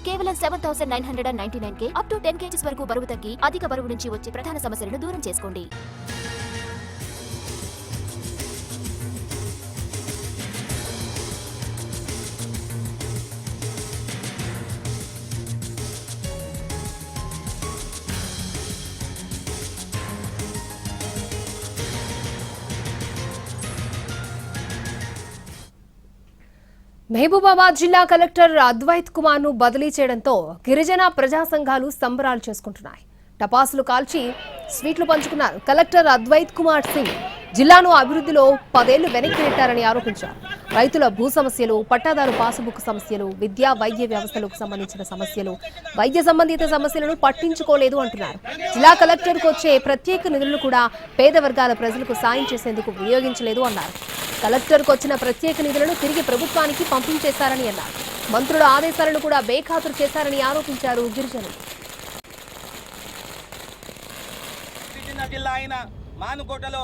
కేవలం 7,999 up to 10 kgs వరకు బరువు తగ్గి అధిక బరువు నుంచి వచ్చే ప్రధాన సమస్యలను దూరం చేసుకోండి. మహబూబాబాద్ జిల్లా కలెక్టర్ అద్వైత్ కుమార్ ను బదిలీ చేయడంతో గిరిజన ప్రజా సంఘాలు సంబరాలు చేసుకుంటున్నాయి. టపాసులు కాల్చి స్వీట్లు పంచుకున్నారు. కలెక్టర్ అద్వైత్ కుమార్ సింగ్ జిల్లాను అభివృద్ధిలో 10 ఏళ్లు వెనక్కి నెట్టారని ఆరోపించారు. రైతుల భూ సమస్యలు, పట్టాదారు పాసుబుక్ సమస్యలు, విద్యా వైద్య వ్యవస్థలకు సంబంధించిన సమస్యలు, వైద్య సంబంధిత సమస్యలను పట్టించుకోలేదు అంటున్నారు. జిల్లా కలెక్టర్కు వచ్చే ప్రత్యేక నిధులను కూడా పేద వర్గాల ప్రజలకు సాయం చేసేందుకు వినియోగించలేదు అన్నారు. కలెక్టర్కు వచ్చిన ప్రత్యేక నిధులను తిరిగి ప్రభుత్వానికి పంపించేశారని అన్నారు. మంత్రుల ఆదేశాలను కూడా బేఖాతరు చేశారని ఆరోపించారు గిరిజనులు. జిల్లా అయిన మానుకోటలో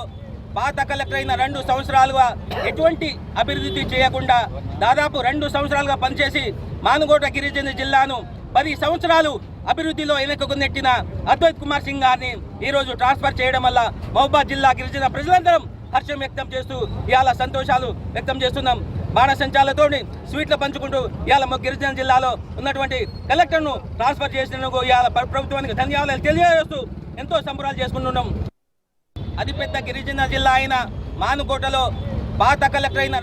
పాత కలెక్టర్ అయిన 2 సంవత్సరాలుగా ఎటువంటి అభివృద్ధి చేయకుండా దాదాపు 2 సంవత్సరాలుగా పనిచేసి మానుకోట గిరిజన జిల్లాను 10 సంవత్సరాలు అభివృద్ధిలో వెనుకకు నెట్టిన అద్వైత్ కుమార్ సింగ్ గారిని ఈరోజు ట్రాన్స్ఫర్ చేయడం వల్ల మహబూబాబాద్ జిల్లా గిరిజన ప్రజలందరం హర్షం వ్యక్తం చేస్తూ ఇవాళ సంతోషాలు వ్యక్తం చేస్తున్నాం. బాణసంచాలతో స్వీట్లు పంచుకుంటూ ఇవాళ గిరిజన జిల్లాలో ఉన్నటువంటి కలెక్టర్ను ట్రాన్స్ఫర్ చేసినందుకు ఇవాళ ప్రభుత్వానికి ధన్యవాదాలు తెలియజేస్తూ ఎంతో సంబరాలు చేసుకుంటున్నాం. అతిపెద్ద గిరిజన జిల్లా అయిన మానుకోటలో పాత కలెక్టర్ అయిన